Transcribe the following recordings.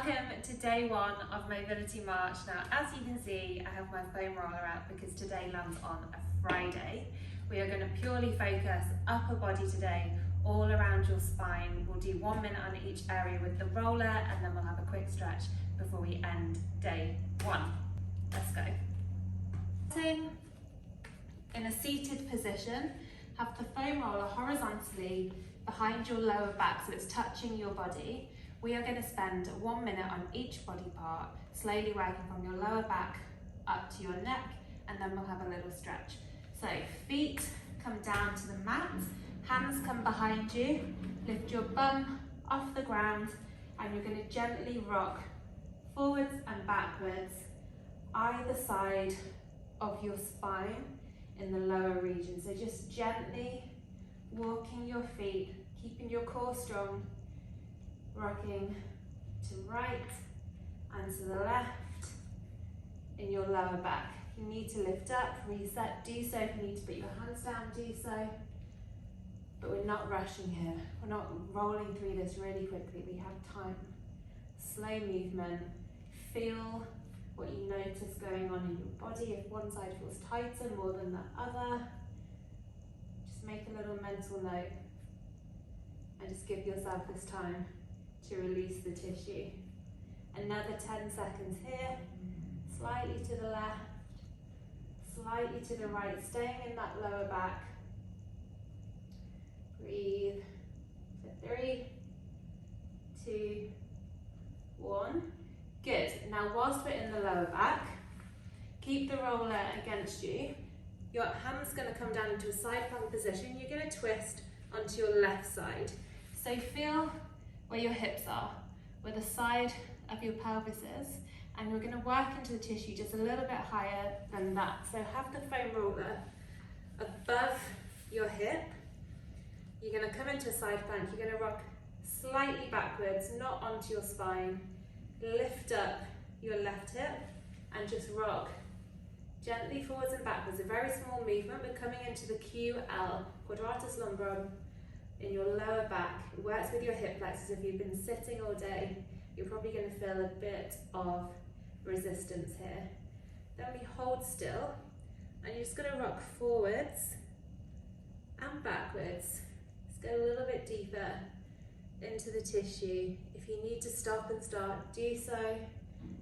Welcome to day one of Mobility March. Now, as you can see, I have my foam roller out because today lands on a Friday. We are going to purely focus upper body today, all around your spine. We'll do 1 minute on each area with the roller, and then we'll have a quick stretch before we end day one. Let's go. Sitting in a seated position, have the foam roller horizontally behind your lower back so it's touching your body. We are going to spend 1 minute on each body part, slowly working from your lower back up to your neck, and then we'll have a little stretch. So feet come down to the mat, hands come behind you, lift your bum off the ground, and you're going to gently rock forwards and backwards either side of your spine in the lower region. So just gently walking your feet, keeping your core strong, rocking to right and to the left in your lower back. If you need to lift up, reset, do so. If you need to put your hands down, do so. But we're not rushing here. We're not rolling through this really quickly. We have time. Slow movement. Feel what you notice going on in your body. If one side feels tighter more than the other, just make a little mental note and just give yourself this time to release the tissue. Another 10 seconds here, slightly to the left, slightly to the right, staying in that lower back. Breathe for 3, 2, 1. Good. Now whilst we're in the lower back, keep the roller against you. Your hand's going to come down into a side plank position. You're going to twist onto your left side. So feel where your hips are, where the side of your pelvis is, and we're going to work into the tissue just a little bit higher than that. So have the foam roller above your hip. You're going to come into a side plank. You're going to rock slightly backwards, not onto your spine. Lift up your left hip and just rock gently forwards and backwards. A very small movement. We're coming into the QL, quadratus lumborum, in your lower back. It works with your hip flexors. If you've been sitting all day, you're probably going to feel a bit of resistance here. Then we hold still, and you're just going to rock forwards and backwards. Let's go a little bit deeper into the tissue. If you need to stop and start, do so.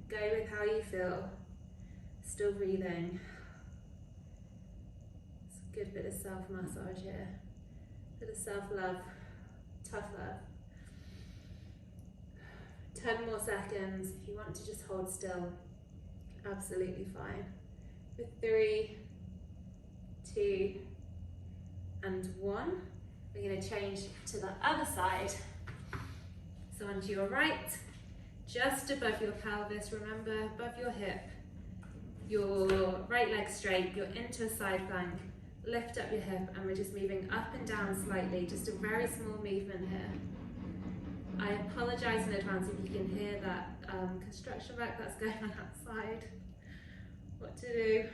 Go with how you feel. Still breathing. It's a good bit of self-massage here. Bit of self-love, tough love. 10 more seconds. If you want to just hold still, absolutely fine. With 3, 2, and 1. We're going to change to the other side. So onto your right, just above your pelvis, remember above your hip, your right leg straight, you're into a side plank. Lift up your hip, and we're just moving up and down slightly, just a very small movement here. I apologise in advance if you can hear that construction work that's going on outside. What to do?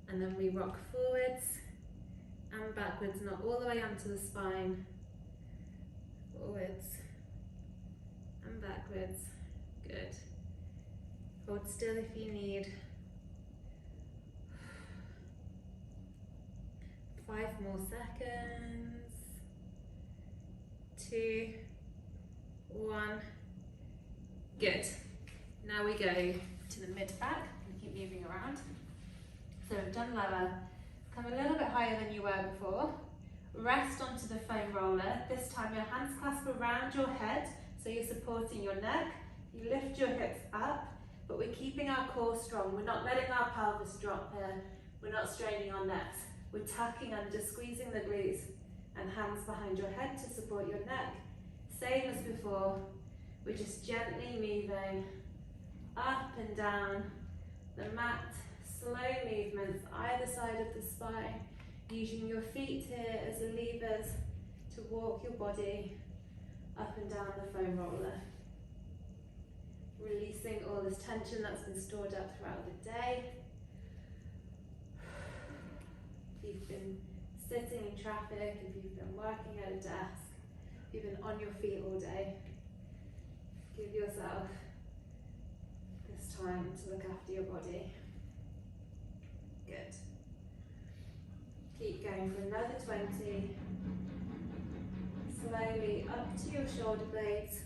And then we rock forwards and backwards, not all the way onto the spine. Forwards and backwards. Good. Hold still if you need. 5 more seconds. 2, 1. Good. Now we go to the mid-back and keep moving around. So we've done lower. Come a little bit higher than you were before. Rest onto the foam roller. This time your hands clasp around your head, so you're supporting your neck. You lift your hips up, but we're keeping our core strong. We're not letting our pelvis drop here. We're not straining our necks. We're tucking under, squeezing the glutes, and hands behind your head to support your neck. Same as before. We're just gently moving up and down the mat. Slow movements either side of the spine. Using your feet here as levers to walk your body up and down the foam roller. Releasing all this tension that's been stored up throughout the day. If you've been sitting in traffic, if you've been working at a desk, if you've been on your feet all day, to your shoulder blades,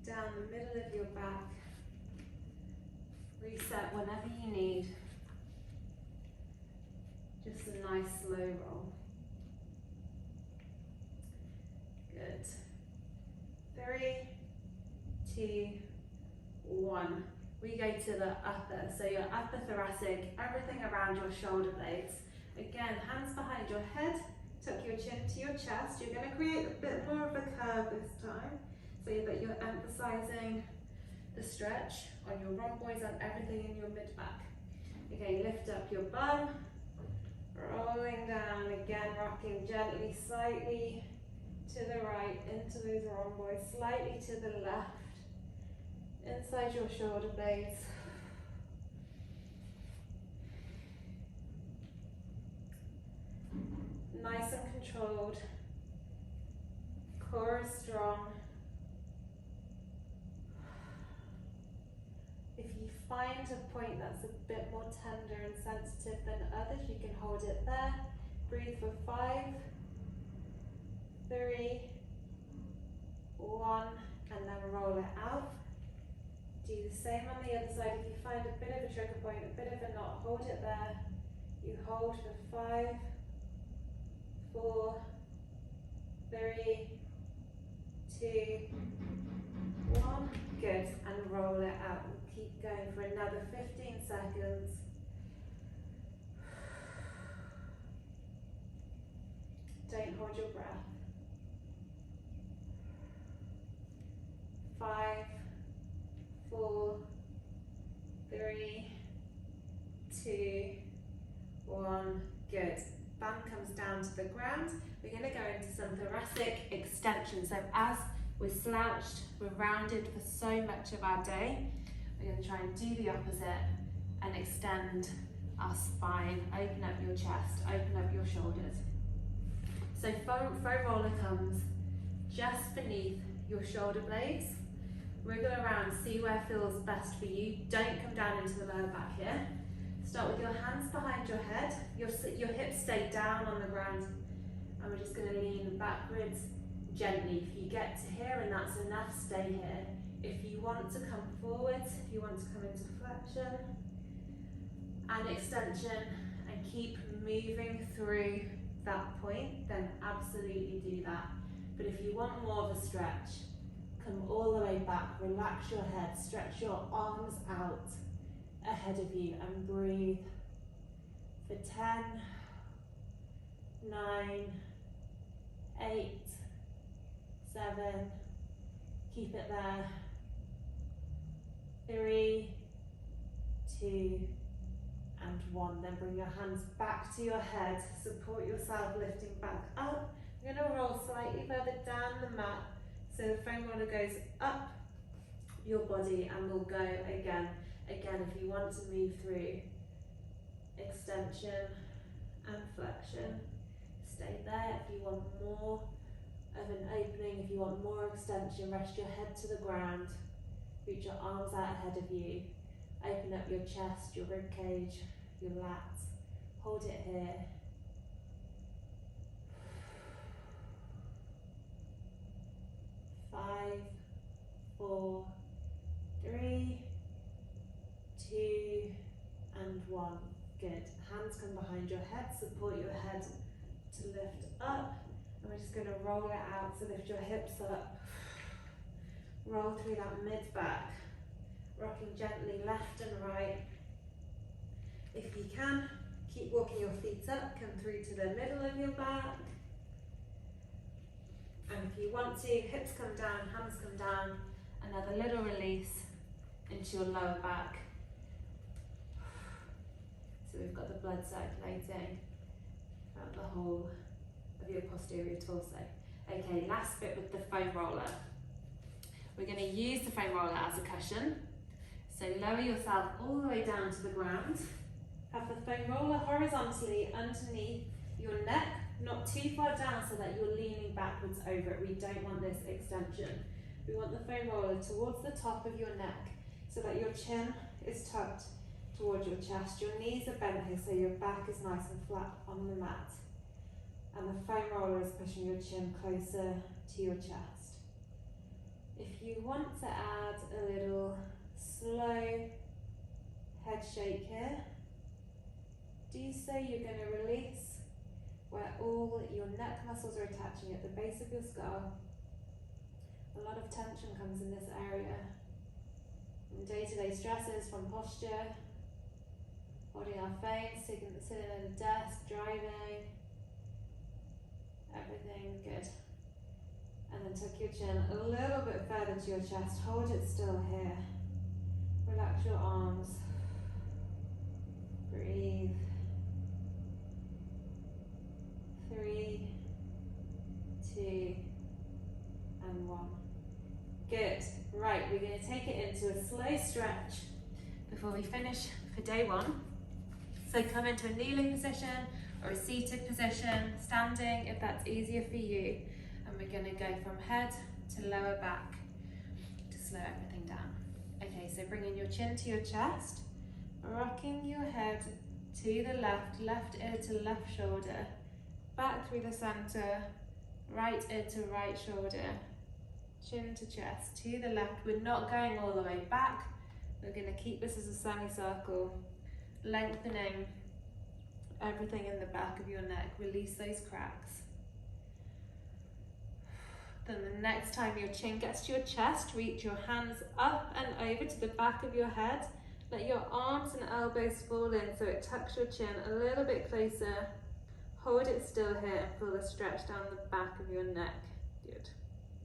down the middle of your back. Reset whenever you need. Just a nice slow roll. Good. 3, 2, 1. We go to the upper, so your upper thoracic, everything around your shoulder blades. Again, hands behind your head, tuck your chin to your chest. You're going to create a bit more of a curve this time, so that you're emphasizing the stretch on your rhomboids and everything in your mid-back. Okay, lift up your bum, rolling down, again rocking gently, slightly to the right, into those rhomboids, slightly to the left, inside your shoulder blades. Nice and controlled. Core is strong. If you find a point that's a bit more tender and sensitive than others, you can hold it there. Breathe for 5, 3, 1, and then roll it out. Do the same on the other side. If you find a bit of a trigger point, a bit of a knot, hold it there. You hold for 5, 4, 3, 2, 1. Good. And roll it out. And keep going for another 15 seconds. Don't hold your breath. 5, 4, 3, 2, 1. Good. Bum comes down to the ground. We're going to go into some thoracic extension. So as we're slouched, we're rounded for so much of our day, we're going to try and do the opposite and extend our spine. Open up your chest, open up your shoulders. So foam roller comes just beneath your shoulder blades. Wriggle around, see where feels best for you. Don't come down into the lower back here. Start with your hands behind your head. Your hips stay down on the ground. And we're just going to lean backwards gently. If you get to here and that's enough, stay here. If you want to come forward, if you want to come into flexion and extension and keep moving through that point, then absolutely do that. But if you want more of a stretch, come all the way back, relax your head, stretch your arms out ahead of you and breathe for 10, 9, 8, 7, keep it there, 3, 2, and 1. Then bring your hands back to your head, support yourself lifting back up. You're going to roll slightly further down the mat so the foam roller goes up your body and we'll go again. Again, if you want to move through extension and flexion, stay there. If you want more of an opening, if you want more extension, rest your head to the ground, reach your arms out ahead of you, open up your chest, your rib cage, your lats, hold it here. 5, 4, 3, 2, and 1. Good. Hands come behind your head, support your head to lift up. And we're just going to roll it out, so lift your hips up. Roll through that mid-back, rocking gently left and right. If you can, keep walking your feet up, come through to the middle of your back. And if you want to, hips come down, hands come down, another little release into your lower back. So we've got the blood circulating throughout the whole of your posterior torso. Okay, last bit with the foam roller. We're going to use the foam roller as a cushion. So lower yourself all the way down to the ground. Have the foam roller horizontally underneath your neck, not too far down so that you're leaning backwards over it. We don't want this extension. We want the foam roller towards the top of your neck so that your chin is tucked towards your chest. Your knees are bent here so your back is nice and flat on the mat. and the foam roller is pushing your chin closer to your chest. If you want to add a little slow head shake here, do so. You're going to release where all your neck muscles are attaching at the base of your skull. A lot of tension comes in this area. From day-to-day stresses, from posture, holding our phones, sitting at a desk, driving, everything good. And then tuck your chin a little bit further to your chest. Hold it still here. Relax your arms. Breathe. 3, 2, and 1. Good. Right, we're going to take it into a slow stretch before we finish for day 1. So come into a kneeling position or a seated position, standing if that's easier for you. And we're going to go from head to lower back to slow everything down. Okay, so bringing your chin to your chest, rocking your head to the left, left ear to left shoulder, back through the center, right ear to right shoulder, chin to chest, to the left. We're not going all the way back. We're going to keep this as a semicircle, lengthening everything in the back of your neck. Release those cracks. Then the next time your chin gets to your chest, reach your hands up and over to the back of your head. Let your arms and elbows fall in so it tucks your chin a little bit closer. Hold it still here and feel the stretch down the back of your neck. Good.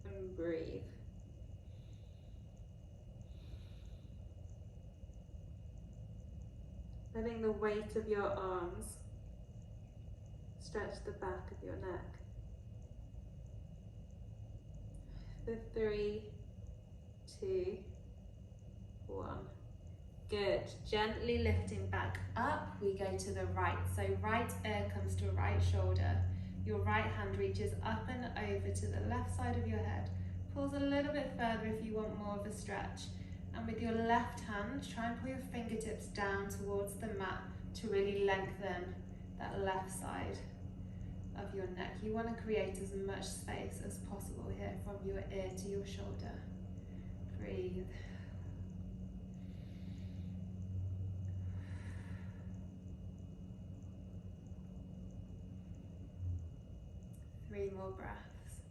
And breathe. Letting the weight of your arms stretch the back of your neck. For 3, 2, 1. Good. Gently lifting back up, we go to the right. So right ear comes to right shoulder. Your right hand reaches up and over to the left side of your head. Pulls a little bit further if you want more of a stretch. And with your left hand, try and pull your fingertips down towards the mat to really lengthen that left side of your neck. You want to create as much space as possible here from your ear to your shoulder. Breathe. Three more breaths.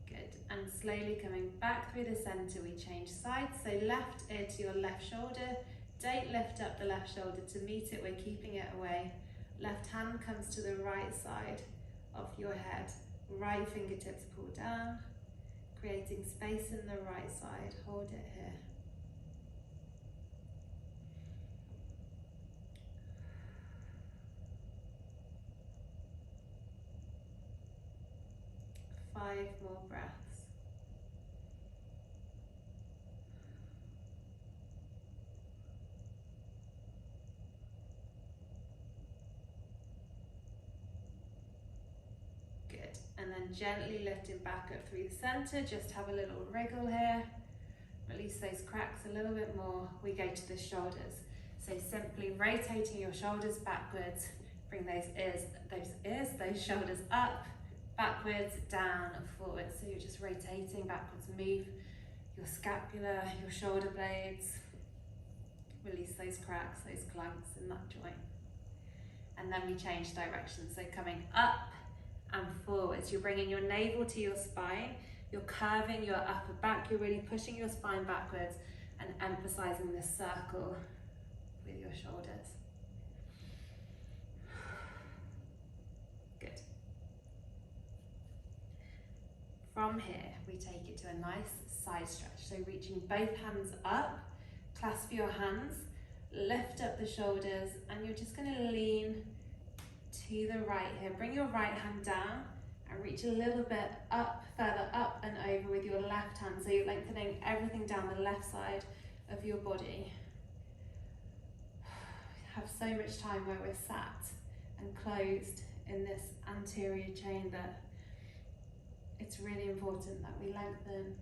Good. And slowly coming back through the center, we change sides. So left ear to your left shoulder. Don't lift up the left shoulder to meet it. We're keeping it away. Left hand comes to the right side of your head. Right fingertips pull down, creating space in the right side. Hold it here. Five more breaths. Good. And then gently lifting back up through the center. Just have a little wriggle here. Release those cracks a little bit more. We go to the shoulders. So simply rotating your shoulders backwards. Bring those shoulders up, backwards, down and forwards. So you're just rotating backwards. Move your scapula, your shoulder blades. Release those cracks, those clumps in that joint. And then we change direction. So coming up and forwards. You're bringing your navel to your spine. You're curving your upper back. You're really pushing your spine backwards and emphasizing this circle with your shoulders. Good. From here, we take it to a nice side stretch. So reaching both hands up, clasp your hands, lift up the shoulders, and you're just going to lean to the right here. Bring your right hand down and reach a little bit up, further up and over with your left hand. So you're lengthening everything down the left side of your body. Have so much time where we're sat and closed in this anterior chain that it's really important that we lengthen,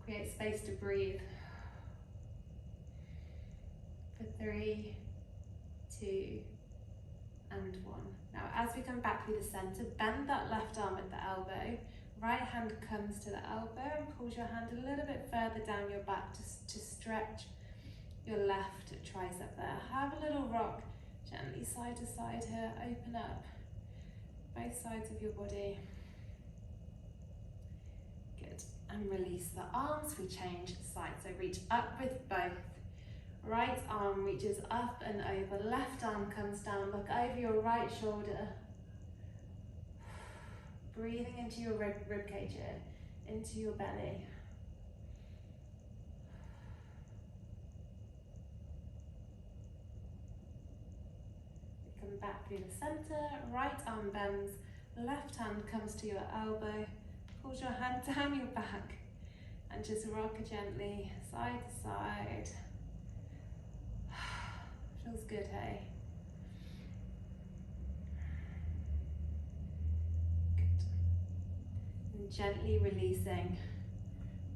create space to breathe. For 3, 2, and 1. Now as we come back through the centre, bend that left arm at the elbow, right hand comes to the elbow and pulls your hand a little bit further down your back to stretch your left tricep there. Have a little rock gently side to side here, open up both sides of your body. Good, and release the arms, we change sides. So reach up with both. Right arm reaches up and over, left arm comes down, look over your right shoulder. Breathing into your rib cage here, into your belly. Come back through the centre, right arm bends, left hand comes to your elbow, pulls your hand down your back and just rock gently side to side. Feels good, hey? Good. And gently releasing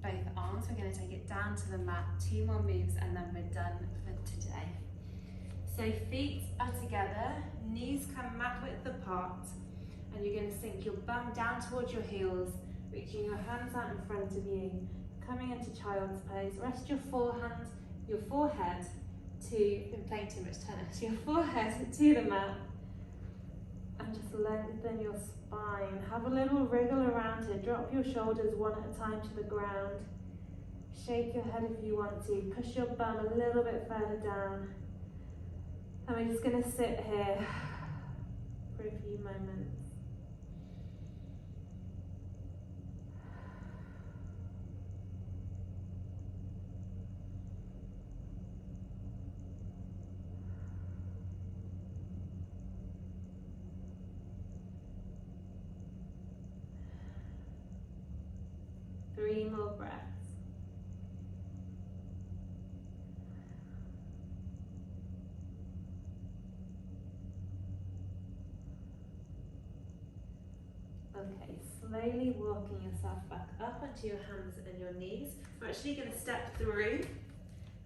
both arms. We're going to take it down to the mat, 2 more moves and then we're done for today. So feet are together, knees come mat width apart, and you're going to sink your bum down towards your heels, reaching your hands out in front of you, coming into child's pose. Rest your forehead to, been playing too much tennis, your forehead to the mat, and just lengthen your spine. Have a little wriggle around here, drop your shoulders one at a time to the ground, shake your head if you want to, push your bum a little bit further down, and we're just going to sit here for a few moments. Three more breaths. Okay, slowly walking yourself back up onto your hands and your knees. We're actually going to step through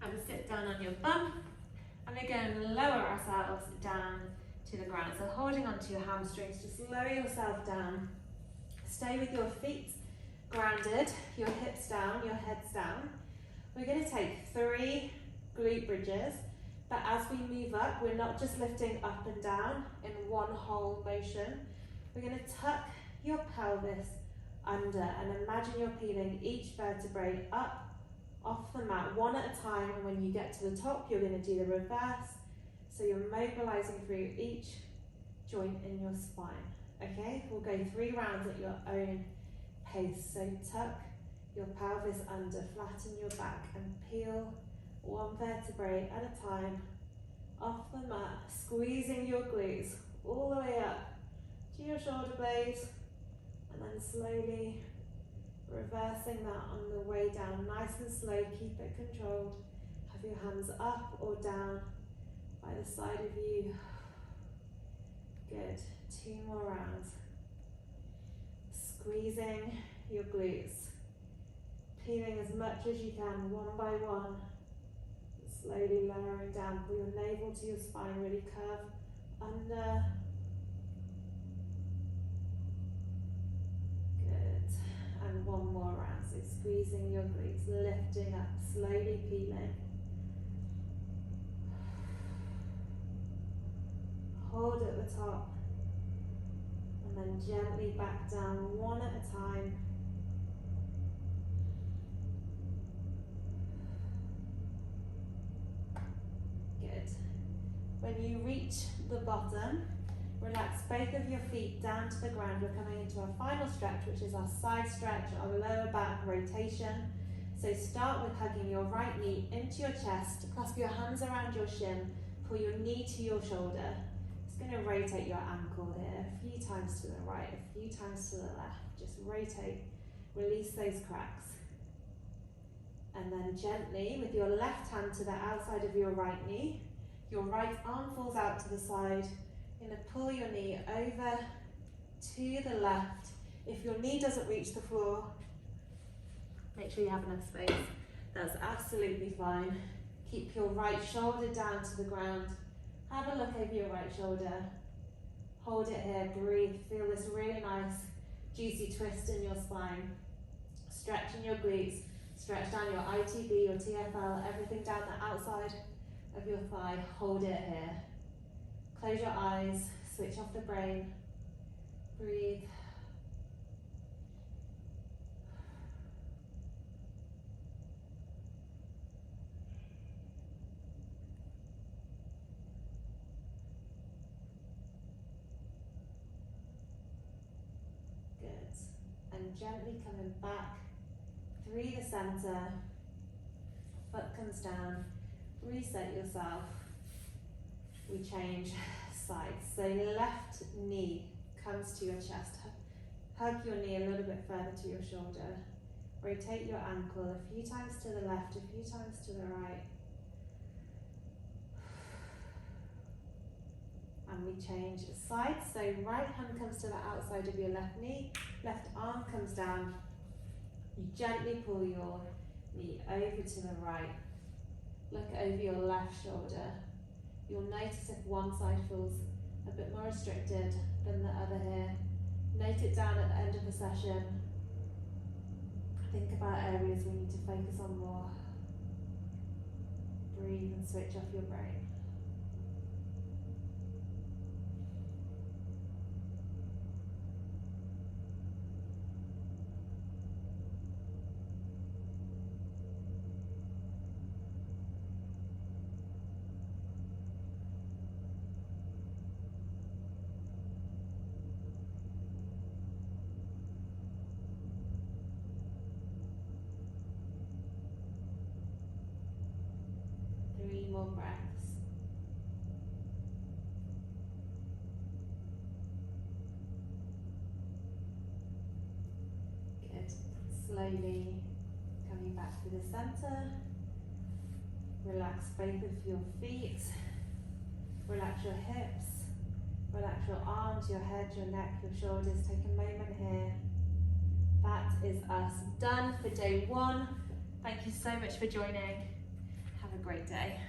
and sit down on your bum, and we're going to lower ourselves down to the ground. So holding onto your hamstrings, just lower yourself down. Stay with your feet grounded, your hips down, your heads down. We're going to take 3 glute bridges, but as we move up, we're not just lifting up and down in one whole motion. We're going to tuck your pelvis under and imagine you're peeling each vertebrae up off the mat one at a time, and when you get to the top, you're going to do the reverse. So you're mobilizing through each joint in your spine. Okay, we'll go 3 rounds at your own pace. So tuck your pelvis under, flatten your back and peel one vertebrae at a time off the mat, squeezing your glutes all the way up to your shoulder blades, and then slowly reversing that on the way down, nice and slow, keep it controlled. Have your hands up or down by the side of you. Good, 2 more rounds. Squeezing your glutes, peeling as much as you can, one by one. Slowly lowering down, pull your navel to your spine, really curve under. Good, and 1 more round. So squeezing your glutes, lifting up, slowly peeling. Hold at the top, and then gently back down one at a time. Good. When you reach the bottom, relax both of your feet down to the ground. We're coming into our final stretch, which is our side stretch, our lower back rotation. So start with hugging your right knee into your chest, clasp your hands around your shin, pull your knee to your shoulder. Going to rotate your ankle here a few times to the right, a few times to the left. Just rotate, release those cracks. And then gently, with your left hand to the outside of your right knee, your right arm falls out to the side. You're going to pull your knee over to the left. If your knee doesn't reach the floor, make sure you have enough space. That's absolutely fine. Keep your right shoulder down to the ground. Have a look over your right shoulder. Hold it here, breathe. Feel this really nice, juicy twist in your spine. Stretch in your glutes. Stretch down your ITB, your TFL, everything down the outside of your thigh. Hold it here. Close your eyes, switch off the brain. Breathe. Good. And gently coming back through the center. Foot comes down. Reset yourself. We change sides. So left knee comes to your chest. Hug your knee a little bit further to your shoulder. Rotate your ankle a few times to the left, a few times to the right. And we change sides. So right hand comes to the outside of your left knee, left arm comes down. You gently pull your knee over to the right. Look over your left shoulder. You'll notice if one side feels a bit more restricted than the other here. Note it down at the end of the session. Think about areas we need to focus on more. Breathe and switch off your brain. More breaths. Good. Slowly coming back to the center. Relax both of your feet. Relax your hips. Relax your arms, your head, your neck, your shoulders. Take a moment here. That is us done for day one. Thank you so much for joining. Have a great day.